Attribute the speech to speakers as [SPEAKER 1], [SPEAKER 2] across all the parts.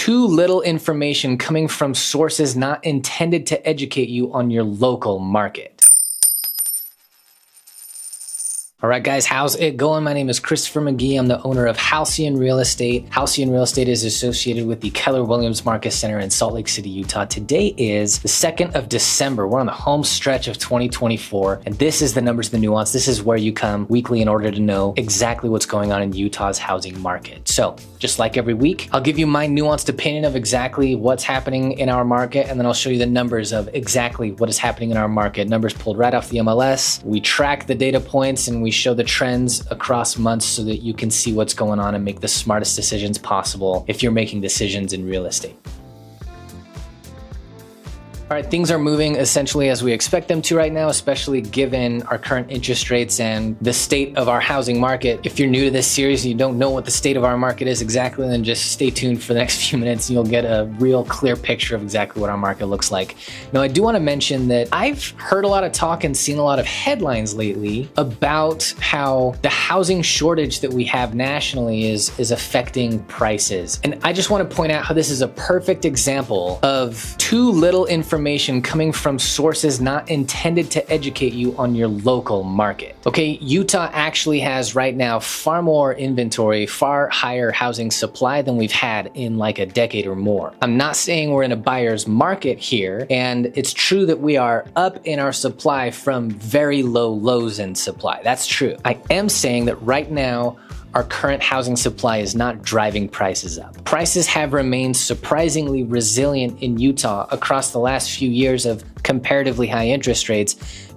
[SPEAKER 1] too little information coming from sources not intended to educate you on your local market. All right, guys, how's it going? My name is Christopher McGee. I'm the owner of Halcyon Real Estate. Halcyon Real Estate is associated with the Keller Williams Market Center in Salt Lake City, Utah. Today is the 2nd of December. We're on the home stretch of 2024, and this is the numbers, the nuance. This is where you come weekly in order to know exactly what's going on in Utah's housing market. So just like every week, I'll give you my nuanced opinion of exactly what's happening in our market, and then I'll show you the numbers of exactly what is happening in our market. Numbers pulled right off the MLS. We track the data points and we show the trends across months so that you can see what's going on and make the smartest decisions possible if you're making decisions in real estate. All right, things are moving essentially as we expect them to right now, especially given our current interest rates and the state of our housing market. If you're new to this series and you don't know what the state of our market is exactly, then just stay tuned for the next few minutes and you'll get a real clear picture of exactly what our market looks like. Now, I do want to mention that I've heard a lot of talk and seen a lot of headlines lately about how the housing shortage that we have nationally is affecting prices. And I just want to point out how this is a perfect example of too little information coming from sources not intended to educate you on your local market. Okay, Utah actually has right now far more inventory, far higher housing supply than we've had in like a decade or more. I'm not saying we're in a buyer's market here, and it's true that we are up in our supply from very low lows in supply. That's true. I am saying that right now, our current housing supply is not driving prices up. Prices have remained surprisingly resilient in Utah across the last few years of comparatively high interest rates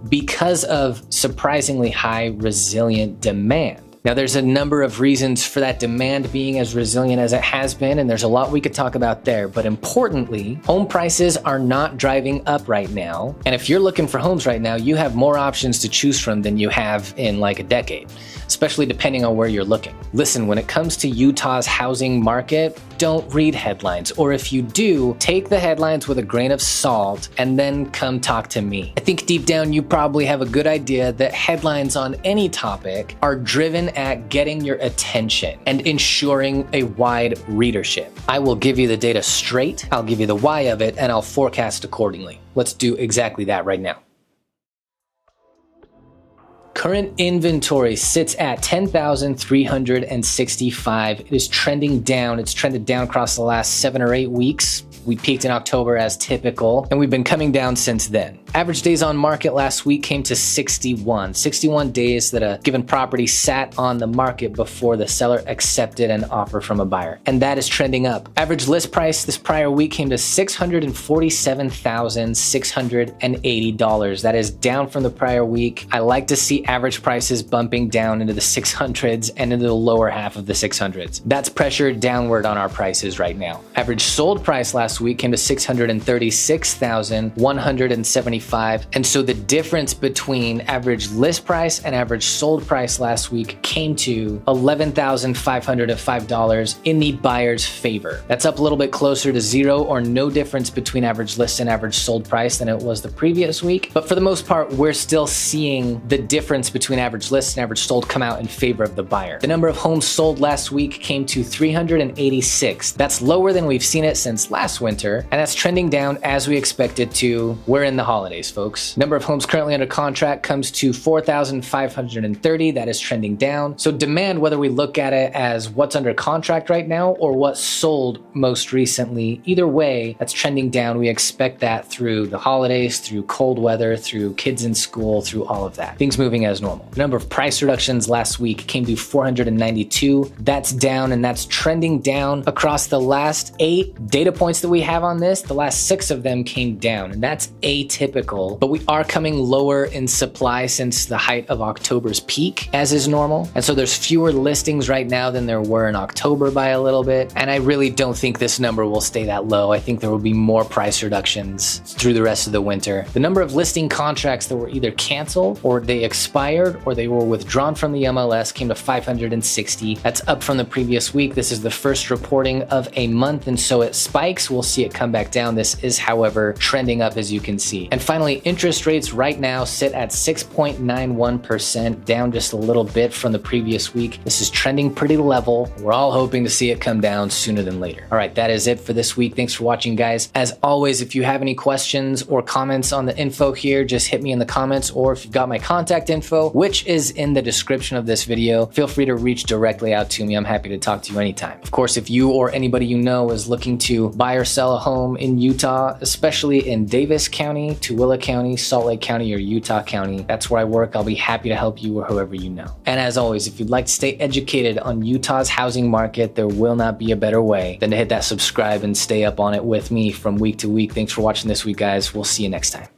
[SPEAKER 1] because of surprisingly high resilient demand. Now, there's a number of reasons for that demand being as resilient as it has been, and there's a lot we could talk about there. But importantly, home prices are not driving up right now. And if you're looking for homes right now, you have more options to choose from than you have in like a decade, especially depending on where you're looking. Listen, when it comes to Utah's housing market, don't read headlines, or if you do, take the headlines with a grain of salt and then come talk to me. I think deep down you probably have a good idea that headlines on any topic are driven at getting your attention and ensuring a wide readership. I will give you the data straight, I'll give you the why of it, and I'll forecast accordingly. Let's do exactly that right now. Current inventory sits at 10,365. It is trending down. It's trended down across the last 7 or 8 weeks. We peaked in October as typical, and we've been coming down since then. Average days on market last week came to 61. 61 days that a given property sat on the market before the seller accepted an offer from a buyer, and that is trending up. Average list price this prior week came to $647,680. That is down from the prior week. I like to see average prices bumping down into the 600s and into the lower half of the 600s. That's pressure downward on our prices right now. Average sold price last week came to $636,175. And so the difference between average list price and average sold price last week came to $11,505 in the buyer's favor. That's up a little bit closer to zero or no difference between average list and average sold price than it was the previous week. But for the most part, we're still seeing the difference between average list and average sold come out in favor of the buyer. The number of homes sold last week came to 386. That's lower than we've seen it since last winter, and that's trending down as we expected to. We're in the holidays, folks. Number of homes currently under contract comes to 4,530. That is trending down. So demand, whether we look at it as what's under contract right now or what sold most recently, either way, that's trending down. We expect that through the holidays, through cold weather, through kids in school, through all of that. Things moving as normal. The number of price reductions last week came to 492. That's down, and that's trending down across the last 8 data points that we have on this. The last 6 of them came down, and that's atypical, but we are coming lower in supply since the height of October's peak, as is normal. And so there's fewer listings right now than there were in October by a little bit. And I really don't think this number will stay that low. I think there will be more price reductions through the rest of the winter. The number of listing contracts that were either canceled or they expired or they were withdrawn from the MLS came to 560. That's up from the previous week. This is the first reporting of a month, and so it spikes. We'll see it come back down. This is, however, trending up, as you can see. And finally, interest rates right now sit at 6.91%, down just a little bit from the previous week. This is trending pretty level. We're all hoping to see it come down sooner than later. All right, that is it for this week. Thanks for watching, guys. As always, if you have any questions or comments on the info here, just hit me in the comments, or if you've got my contact info, which is in the description of this video, feel free to reach directly out to me. I'm happy to talk to you anytime. Of course, if you or anybody you know is looking to buy or sell a home in Utah, especially in Davis County, Tooele County, Salt Lake County, or Utah County, that's where I work. I'll be happy to help you or whoever you know. And as always, if you'd like to stay educated on Utah's housing market, there will not be a better way than to hit that subscribe and stay up on it with me from week to week. Thanks for watching this week, guys. We'll see you next time.